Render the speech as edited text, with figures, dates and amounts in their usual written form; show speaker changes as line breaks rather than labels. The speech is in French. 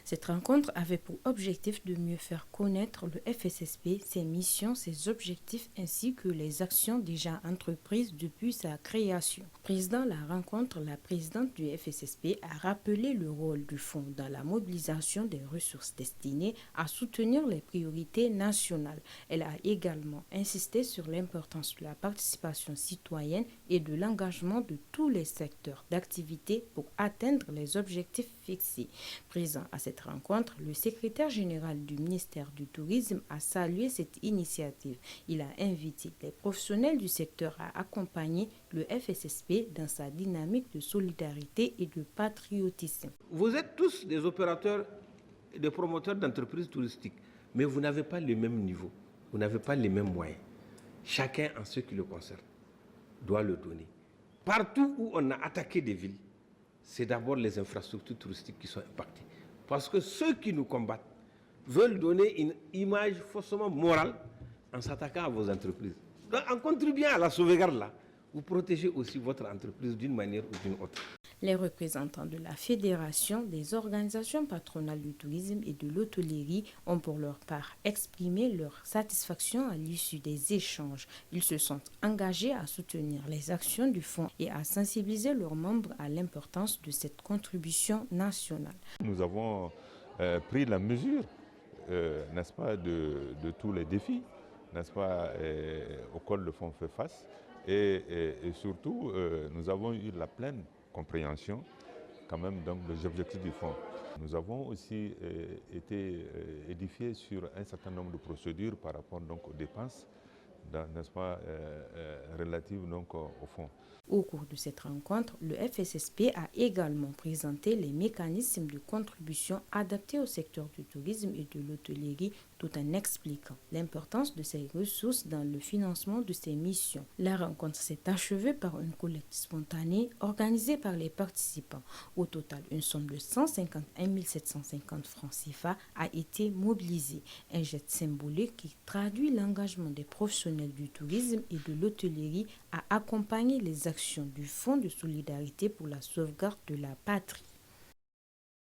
Cette rencontre avait pour objectif de mieux faire connaître le FSSP, ses missions, ses objectifs ainsi que les actions déjà entreprises depuis sa création. Président de la rencontre, la présidente du FSSP a rappelé le rôle du fonds dans la mobilisation des ressources destinées à soutenir les priorités nationales. Elle a également insisté sur l'importance de la participation citoyenne et de l'engagement de tous les secteurs d'activité pour atteindre les objectifs fixés. Présent à cette rencontre, le secrétaire général du ministère du Tourisme a salué cette initiative. Il a invité les professionnels du secteur à accompagner le FSSP dans sa dynamique de solidarité et de patriotisme.
Vous êtes tous des opérateurs et des promoteurs d'entreprises touristiques, mais vous n'avez pas le même niveau, vous n'avez pas les mêmes moyens. Chacun en ce qui le concerne doit le donner. Partout où on a attaqué des villes, c'est d'abord les infrastructures touristiques qui sont impactées. Parce que ceux qui nous combattent veulent donner une image faussement morale en s'attaquant à vos entreprises. Donc, en contribuant à la sauvegarde là, vous protégez aussi votre entreprise d'une manière ou d'une autre.
Les représentants de la Fédération des organisations patronales du tourisme et de l'hôtellerie ont pour leur part exprimé leur satisfaction à l'issue des échanges. Ils se sont engagés à soutenir les actions du fonds et à sensibiliser leurs membres à l'importance de cette contribution nationale.
Nous avons pris la mesure, n'est-ce pas, de tous les défis, n'est-ce pas, auxquels le fonds fait face. Et surtout, nous avons eu la pleine compréhension quand même donc des objectifs du fonds. Nous avons aussi été édifiés sur un certain nombre de procédures par rapport donc aux dépenses, n'est-ce pas, relatives donc au fonds.
Au cours de cette rencontre, le FSSP a également présenté les mécanismes de contribution adaptés au secteur du tourisme et de l'hôtellerie tout en expliquant l'importance de ces ressources dans le financement de ces missions. La rencontre s'est achevée par une collecte spontanée organisée par les participants. Au total, une somme de 151 750 francs CFA a été mobilisée. Un geste symbolique qui traduit l'engagement des professionnels du tourisme et de l'hôtellerie à accompagner les actions du Fonds de solidarité pour la sauvegarde de la patrie.